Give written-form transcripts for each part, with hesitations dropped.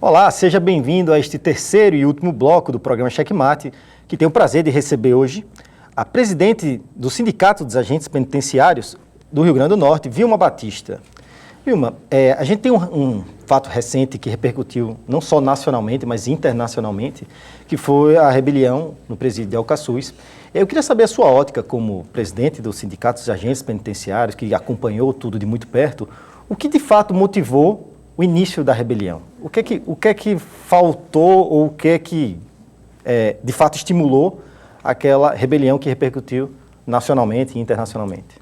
Olá, seja bem-vindo a este terceiro e último bloco do programa Checkmate, que tem o prazer de receber hoje a presidente do Sindicato dos Agentes Penitenciários do Rio Grande do Norte, Vilma Batista. Vilma, a gente tem um fato recente que repercutiu não só nacionalmente, mas internacionalmente, que foi a rebelião no presídio de Alcaçuz. Eu queria saber a sua ótica como presidente do Sindicato dos Agentes Penitenciários, que acompanhou tudo de muito perto, o que de fato motivou o início da rebelião? O que é que faltou ou o que é que de fato estimulou aquela rebelião que repercutiu nacionalmente e internacionalmente?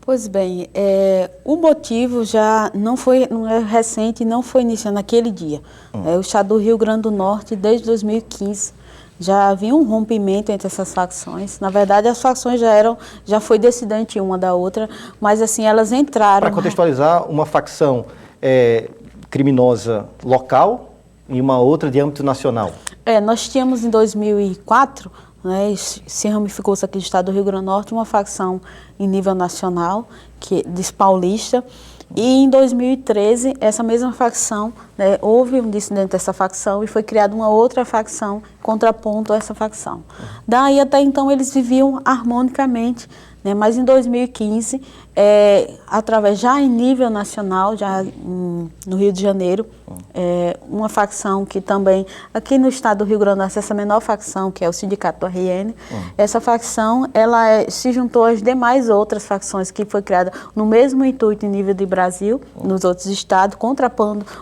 Pois bem, o motivo já não é recente, não foi iniciado naquele dia. O estado do Rio Grande do Norte, desde 2015, já havia um rompimento entre essas facções. Na verdade, as facções já foi dissidente uma da outra, mas assim, elas entraram... Para contextualizar, uma facção criminosa local e uma outra de âmbito nacional. Nós tínhamos em 2004... se ramificou-se aqui do estado do Rio Grande do Norte, uma facção em nível nacional, que diz paulista, e em 2013, essa mesma facção, houve um dissidente dessa facção e foi criada uma outra facção contraponto a essa facção. Daí até então eles viviam harmonicamente, mas em 2015, através já em nível nacional, já no Rio de Janeiro, uma facção que também, aqui no estado do Rio Grande do Norte, essa menor facção, que é o Sindicato do RN, essa facção, ela se juntou às demais outras facções que foi criada no mesmo intuito em nível de Brasil, nos outros estados,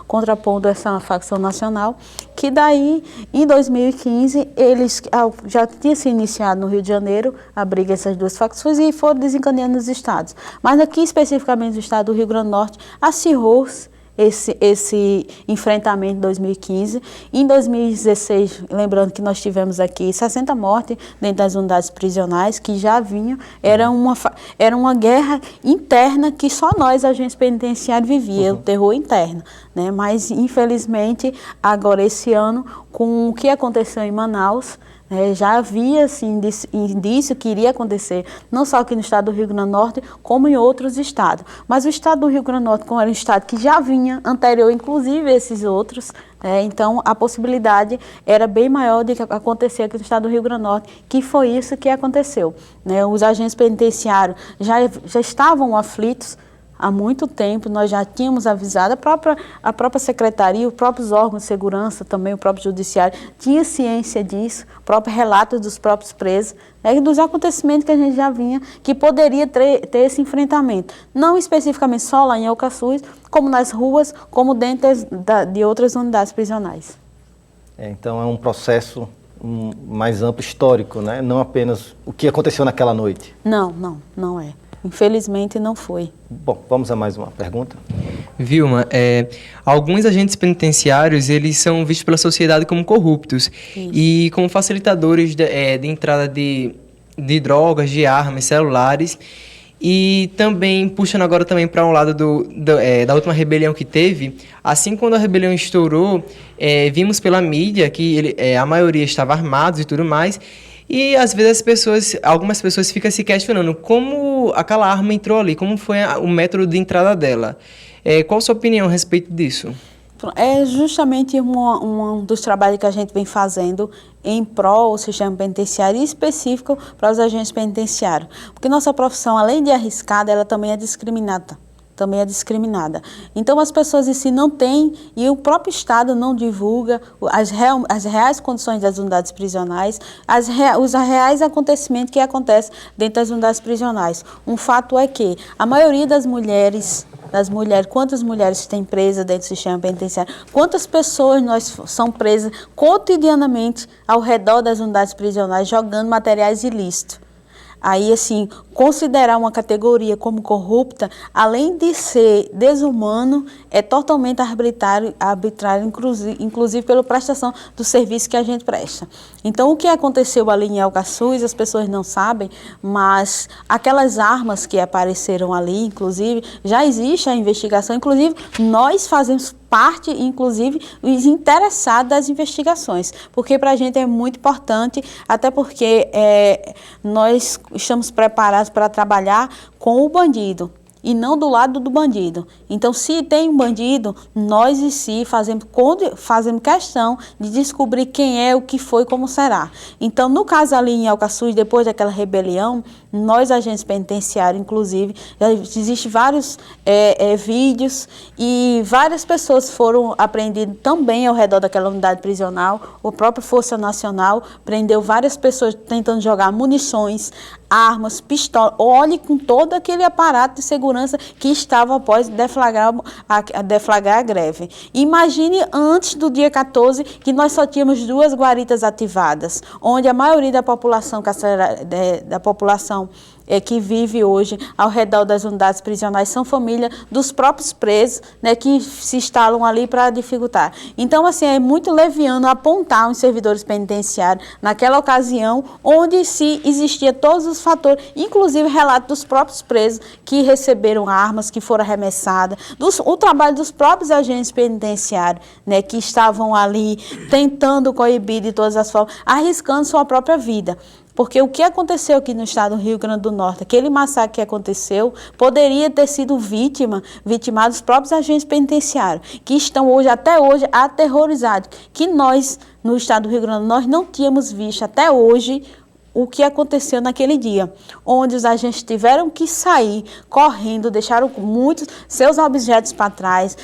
contrapondo essa facção nacional, que daí, em 2015, eles já tinham se iniciado no Rio de Janeiro, a briga essas duas facções, e foram desencadeando nos estados. Mas aqui, especificamente no estado do Rio Grande do Norte, acirrou-se esse enfrentamento em 2015. Em 2016, lembrando que nós tivemos aqui 60 mortes dentro das unidades prisionais, que já vinham, era uma guerra interna que só nós, agentes penitenciários, vivíamos, o terror interno. Mas, infelizmente, agora esse ano, com o que aconteceu em Manaus, já havia assim, indício que iria acontecer, não só aqui no estado do Rio Grande do Norte, como em outros estados. Mas o estado do Rio Grande do Norte, como era um estado que já vinha anterior, inclusive esses outros, então a possibilidade era bem maior de acontecer aqui no estado do Rio Grande do Norte, que foi isso que aconteceu. Os agentes penitenciários já estavam aflitos. Há muito tempo nós já tínhamos avisado, a própria secretaria, os próprios órgãos de segurança, também o próprio judiciário, tinha ciência disso, próprios relatos dos próprios presos, dos acontecimentos que a gente já vinha, que poderia ter esse enfrentamento. Não especificamente só lá em Alcaçuz, como nas ruas, como dentro de outras unidades prisionais. Então é um processo mais amplo, histórico, não apenas o que aconteceu naquela noite. Não é. Infelizmente não foi. Bom, vamos a mais uma pergunta. Vilma, alguns agentes penitenciários, eles são vistos pela sociedade como corruptos. Isso. E como facilitadores de entrada de drogas, de armas, celulares. E também, puxando agora também para um lado da última rebelião que teve, assim quando a rebelião estourou, vimos pela mídia que a maioria estava armados e tudo mais. E às vezes algumas pessoas ficam se questionando como aquela arma entrou ali, como foi o método de entrada dela. Qual a sua opinião a respeito disso? É justamente um dos trabalhos que a gente vem fazendo em prol do sistema penitenciário e específico para os agentes penitenciários. Porque nossa profissão, além de arriscada, ela também é discriminada. Então, as pessoas em si não têm, e o próprio Estado não divulga as reais condições das unidades prisionais, os reais acontecimentos que acontecem dentro das unidades prisionais. Um fato é que a maioria das mulheres, quantas mulheres têm presas dentro do sistema penitenciário, quantas pessoas são presas cotidianamente ao redor das unidades prisionais jogando materiais ilícitos. Aí, assim, considerar uma categoria como corrupta, além de ser desumano, é totalmente arbitrário inclusive pela prestação do serviço que a gente presta. Então, o que aconteceu ali em Alcaçuz, as pessoas não sabem, mas aquelas armas que apareceram ali, inclusive, já existe a investigação, inclusive, nós fazemos parte, inclusive, os interessados das investigações, porque para a gente é muito importante, até porque nós estamos preparados para trabalhar com o bandido. e não do lado do bandido. Então, se tem um bandido, nós em si fazemos questão de descobrir quem é, o que foi, como será. Então, no caso ali em Alcaçuz, depois daquela rebelião, nós, agentes penitenciários, inclusive, já existem vários vídeos e várias pessoas foram apreendidas também ao redor daquela unidade prisional. A própria Força Nacional prendeu várias pessoas tentando jogar munições, armas, pistola. Olhe com todo aquele aparato de segurança que estava após deflagrar a greve. Imagine antes do dia 14 que nós só tínhamos 2 guaritas ativadas, onde a maioria da população que vive hoje ao redor das unidades prisionais são família dos próprios presos, né, que se instalam ali para dificultar. Então, assim, é muito leviano apontar os servidores penitenciários naquela ocasião onde se existia todos os fatores, inclusive relato dos próprios presos que receberam armas, que foram arremessadas, o trabalho dos próprios agentes penitenciários, né, que estavam ali tentando coibir de todas as formas, arriscando sua própria vida. Porque o que aconteceu aqui no estado do Rio Grande do Norte, aquele massacre que aconteceu, poderia ter sido vitimado os próprios agentes penitenciários, que estão hoje, até hoje, aterrorizados. Que nós, no estado do Rio Grande do Norte, não tínhamos visto até hoje o que aconteceu naquele dia, onde os agentes tiveram que sair correndo, deixaram muitos seus objetos para trás,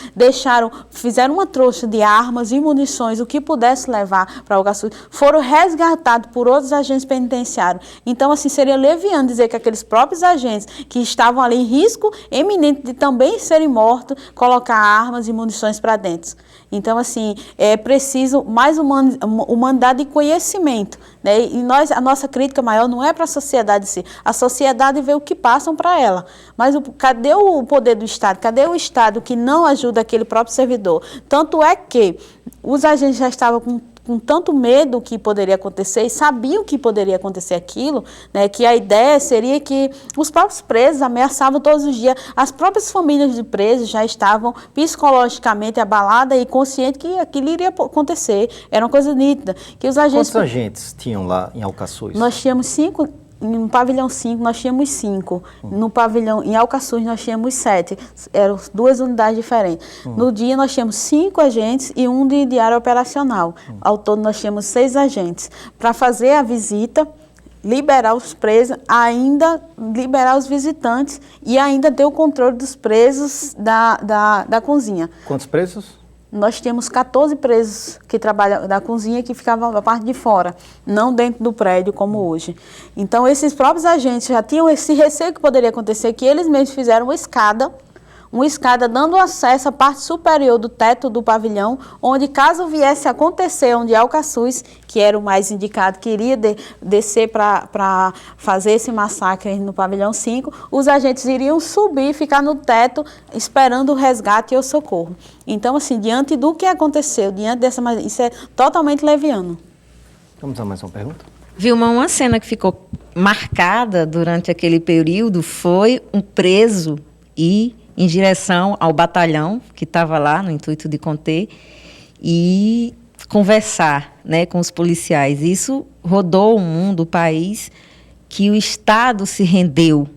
fizeram uma trouxa de armas e munições, o que pudesse levar para o Alcaçuz, foram resgatados por outros agentes penitenciários. Então, assim, seria leviano dizer que aqueles próprios agentes que estavam ali em risco eminente de também serem mortos, colocar armas e munições para dentro. Então, assim, é preciso mais humanidade e conhecimento, né? E a nossa crítica maior não é para a sociedade em si. A sociedade vê o que passam para ela. Mas cadê o poder do Estado? Cadê o Estado que não ajuda aquele próprio servidor? Tanto é que os agentes já estavam com tanto medo que poderia acontecer e sabiam que poderia acontecer aquilo, né, que a ideia seria que os próprios presos ameaçavam todos os dias, as próprias famílias de presos já estavam psicologicamente abaladas e conscientes que aquilo iria acontecer, era uma coisa nítida. Que os agentes... Quantos agentes tinham lá em Alcaçuz? Nós tínhamos 5. No pavilhão 5, nós tínhamos 5. No pavilhão, em Alcaçuz, nós tínhamos 7. Eram 2 unidades diferentes. No dia, nós tínhamos 5 agentes e 1 de área operacional. Ao todo, nós tínhamos 6 agentes. Para fazer a visita, liberar os presos, ainda liberar os visitantes e ainda ter o controle dos presos da cozinha. Quantos presos? Nós tínhamos 14 presos que trabalham da cozinha que ficavam na parte de fora, não dentro do prédio como hoje. Então, esses próprios agentes já tinham esse receio que poderia acontecer, que eles mesmos fizeram uma escada dando acesso à parte superior do teto do pavilhão, onde caso viesse a acontecer, onde Alcaçuz, que era o mais indicado, que iria descer para fazer esse massacre no pavilhão 5, os agentes iriam subir, ficar no teto, esperando o resgate e o socorro. Então, assim, diante do que aconteceu, isso é totalmente leviano. Vamos a mais uma pergunta? Vilma, uma cena que ficou marcada durante aquele período foi um preso ir em direção ao batalhão que estava lá no intuito de conter e conversar, né, com os policiais. Isso rodou o mundo, o país, que o Estado se rendeu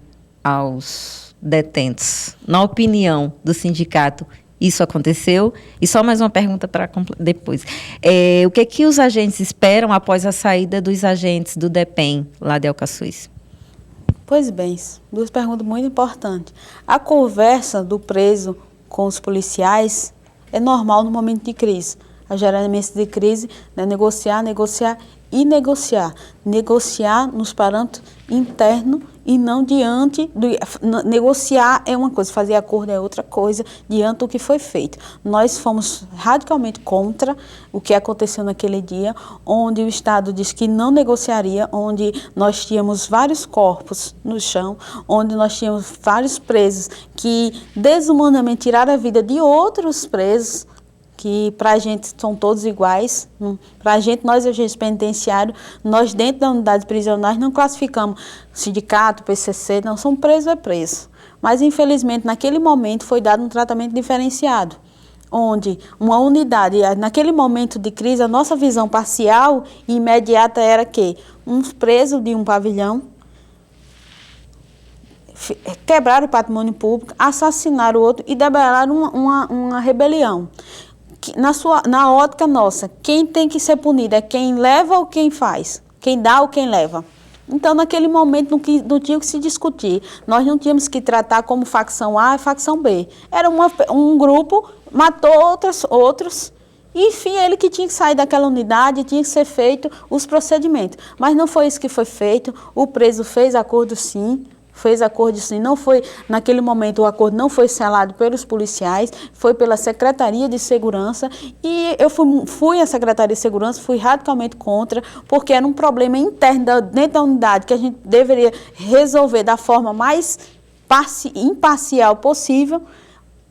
aos detentos. Na opinião do sindicato, isso aconteceu? E só mais uma pergunta para depois. O que os agentes esperam após a saída dos agentes do DEPEN, lá de Alcaçuz? Pois bem, 2 perguntas muito importantes. A conversa do preso com os policiais é normal no momento de crise. A geralmente de crise, né, negociar e negociar. Negociar nos parâmetros internos e não diante do... Negociar é uma coisa, fazer acordo é outra coisa, diante do que foi feito. Nós fomos radicalmente contra o que aconteceu naquele dia, onde o Estado disse que não negociaria, onde nós tínhamos vários corpos no chão, onde nós tínhamos vários presos que desumanamente tiraram a vida de outros presos, que para a gente são todos iguais. Para a gente, nós, agentes penitenciários, nós dentro da unidade prisionais não classificamos sindicato, PCC, não, são presos é preso. Mas, infelizmente, naquele momento foi dado um tratamento diferenciado, onde uma unidade, naquele momento de crise, a nossa visão parcial e imediata era que uns presos de um pavilhão quebraram o patrimônio público, assassinaram o outro e debelaram uma rebelião. Na ótica nossa, quem tem que ser punido é quem leva ou quem faz? Quem dá ou quem leva? Então, naquele momento, não tinha que se discutir. Nós não tínhamos que tratar como facção A e facção B. Era um grupo, matou outros, e, enfim, ele que tinha que sair daquela unidade, tinha que ser feito os procedimentos. Mas não foi isso que foi feito. O preso fez acordo, sim. Não foi, naquele momento o acordo não foi selado pelos policiais, foi pela Secretaria de Segurança, e eu fui à Secretaria de Segurança, fui radicalmente contra, porque era um problema interno dentro da unidade que a gente deveria resolver da forma mais imparcial possível,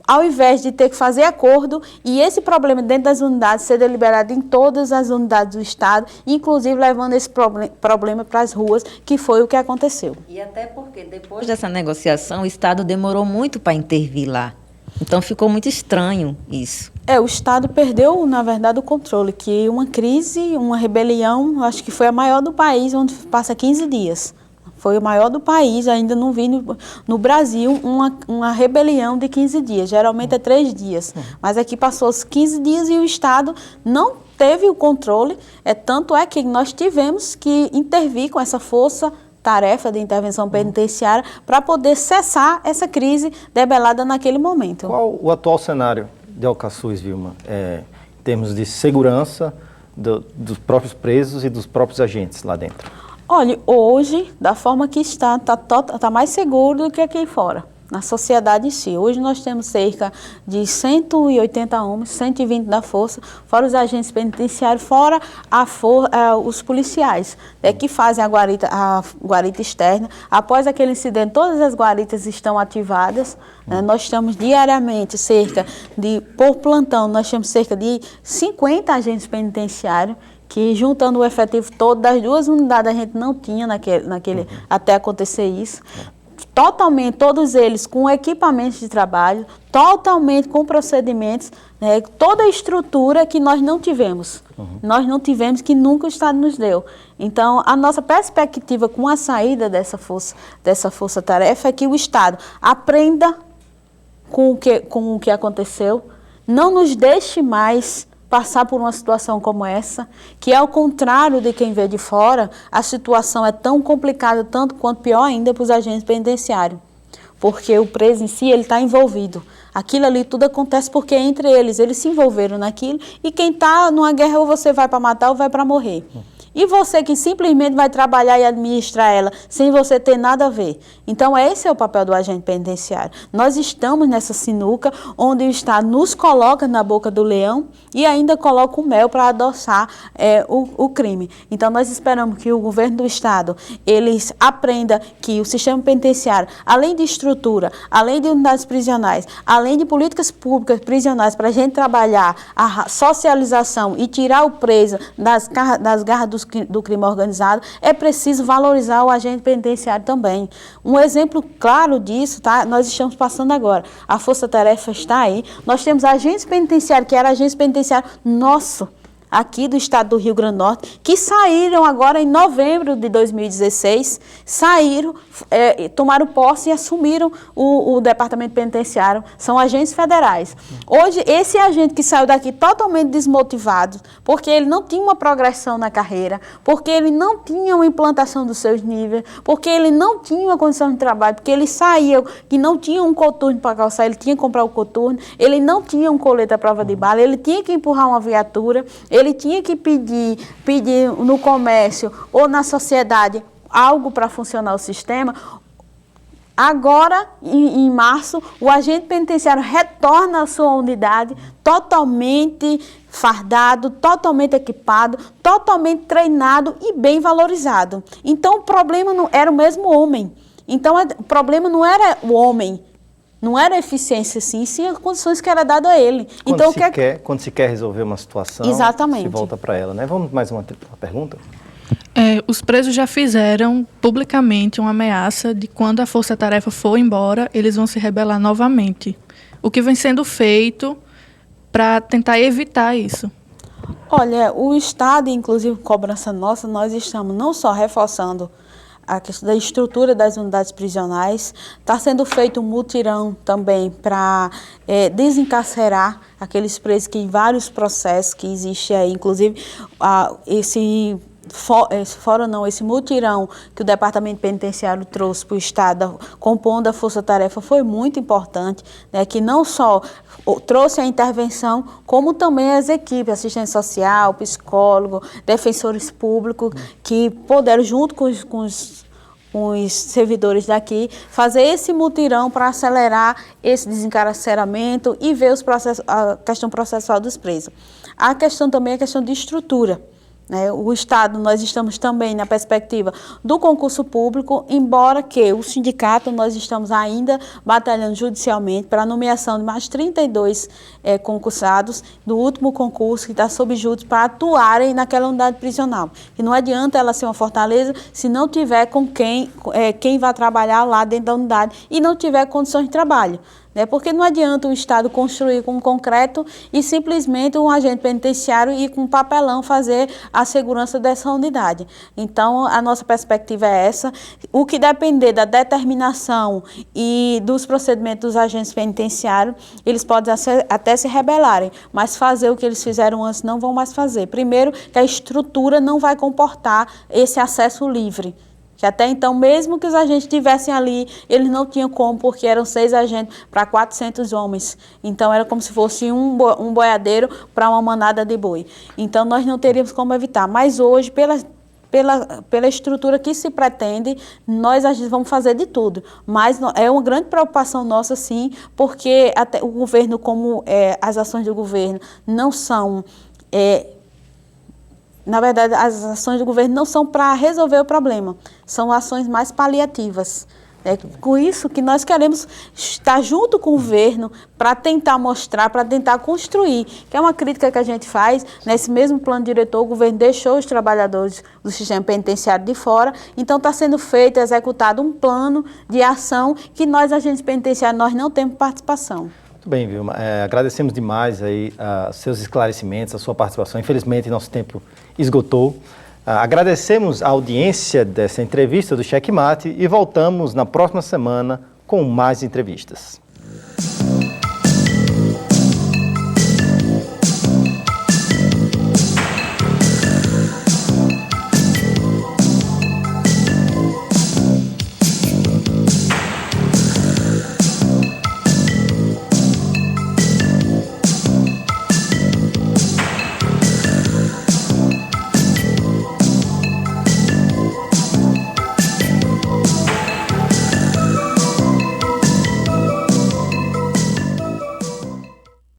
ao invés de ter que fazer acordo, e esse problema dentro das unidades ser deliberado em todas as unidades do Estado, inclusive levando esse problema para as ruas, que foi o que aconteceu. E até porque depois dessa negociação, o Estado demorou muito para intervir lá. Então ficou muito estranho isso. O Estado perdeu, na verdade, o controle, que uma crise, uma rebelião, acho que foi a maior do país, onde passa 15 dias. Foi o maior do país, ainda não vi no Brasil uma rebelião de 15 dias. Geralmente é 3 dias, mas aqui passou os 15 dias e o Estado não teve o controle. Tanto é que nós tivemos que intervir com essa força-tarefa de intervenção penitenciária para poder cessar essa crise debelada naquele momento. Qual o atual cenário de Alcaçuz, Vilma, em termos de segurança dos próprios presos e dos próprios agentes lá dentro? Olha, hoje, da forma que está mais seguro do que aqui fora, na sociedade em si. Hoje nós temos cerca de 180 homens, 120 da força, fora os agentes penitenciários, fora os policiais, que fazem a guarita externa. Após aquele incidente, todas as guaritas estão ativadas. Nós estamos diariamente por plantão, nós temos cerca de 50 agentes penitenciários, que juntando o efetivo todo das 2 unidades a gente não tinha até acontecer isso. Totalmente, todos eles com equipamentos de trabalho, totalmente com procedimentos, toda a estrutura que nós não tivemos. Nós não tivemos, que nunca o Estado nos deu. Então, a nossa perspectiva com a saída dessa força-tarefa é que o Estado aprenda com o que aconteceu, não nos deixe mais passar por uma situação como essa, que ao contrário de quem vê de fora, a situação é tão complicada, tanto quanto pior ainda para os agentes penitenciários. Porque o preso em si, ele está envolvido. Aquilo ali tudo acontece porque entre eles se envolveram naquilo, e quem está numa guerra ou você vai para matar ou vai para morrer. E você que simplesmente vai trabalhar e administrar ela sem você ter nada a ver. Então, esse é o papel do agente penitenciário. Nós estamos nessa sinuca onde o Estado nos coloca na boca do leão e ainda coloca o mel para adoçar o crime. Então, nós esperamos que o governo do Estado aprenda que o sistema penitenciário, além de estrutura, além de unidades prisionais, além de políticas públicas prisionais para a gente trabalhar a socialização e tirar o preso das garras do crime organizado, é preciso valorizar o agente penitenciário também. Um exemplo claro disso, nós estamos passando agora. A Força-Tarefa está aí. Nós temos agentes penitenciários, que eram agentes penitenciários nosso, aqui do estado do Rio Grande do Norte, que saíram agora em novembro de 2016, tomaram posse e assumiram o departamento penitenciário, são agentes federais. Hoje, esse agente que saiu daqui totalmente desmotivado, porque ele não tinha uma progressão na carreira, porque ele não tinha uma implantação dos seus níveis, porque ele não tinha uma condição de trabalho, porque ele saía e não tinha um coturno para calçar, ele tinha que comprar o coturno, ele não tinha um colete à prova de bala, ele tinha que empurrar uma viatura, ele tinha que pedir no comércio ou na sociedade algo para funcionar o sistema. Agora, em março, o agente penitenciário retorna à sua unidade totalmente fardado, totalmente equipado, totalmente treinado e bem valorizado. Então, o problema não era o mesmo homem. Então, o problema não era o homem. Não era eficiência, sim as condições que era dado a ele. Quando se quer resolver uma situação, exatamente, se volta para ela, né? Vamos mais uma pergunta? Os presos já fizeram publicamente uma ameaça de quando a Força-Tarefa for embora, eles vão se rebelar novamente. O que vem sendo feito para tentar evitar isso? Olha, o Estado, inclusive cobrança nossa, nós estamos não só reforçando a questão da estrutura das unidades prisionais. Está sendo feito um mutirão também para desencarcerar aqueles presos que em vários processos que existem aí, inclusive esse mutirão que o Departamento Penitenciário trouxe para o Estado, compondo a Força-Tarefa, foi muito importante, né, que não só trouxe a intervenção, como também as equipes, assistência social, psicólogo, defensores públicos, que puderam, junto com os servidores daqui, fazer esse mutirão para acelerar esse desencarceramento e ver a questão processual dos presos. A questão também é a questão de estrutura. O Estado, nós estamos também na perspectiva do concurso público, embora que o sindicato, nós estamos ainda batalhando judicialmente para a nomeação de mais 32 concursados do último concurso que está sob júdice para atuarem naquela unidade prisional. E não adianta ela ser uma fortaleza se não tiver com quem vai trabalhar lá dentro da unidade e não tiver condições de trabalho. Porque não adianta o Estado construir com concreto e simplesmente um agente penitenciário ir com papelão fazer a segurança dessa unidade. Então, a nossa perspectiva é essa. O que depender da determinação e dos procedimentos dos agentes penitenciários, eles podem até se rebelarem, mas fazer o que eles fizeram antes não vão mais fazer. Primeiro, que a estrutura não vai comportar esse acesso livre. Que até então, mesmo que os agentes estivessem ali, eles não tinham como, porque eram 6 agentes para 400 homens. Então, era como se fosse um boiadeiro para uma manada de boi. Então, nós não teríamos como evitar. Mas hoje, pela estrutura que se pretende, nós vamos fazer de tudo. Mas é uma grande preocupação nossa, sim, porque até o governo, as ações do governo não são... Na verdade, as ações do governo não são para resolver o problema, são ações mais paliativas. É com isso que nós queremos estar junto com o governo para tentar mostrar, para tentar construir, que é uma crítica que a gente faz. Nesse mesmo plano diretor, o governo deixou os trabalhadores do sistema penitenciário de fora, então está sendo feito, executado um plano de ação que nós, agentes penitenciários, nós não temos participação. Muito bem, Vilma. Agradecemos demais aí seus esclarecimentos, a sua participação. Infelizmente, nosso tempo esgotou. Agradecemos a audiência dessa entrevista do Cheque Mate e voltamos na próxima semana com mais entrevistas.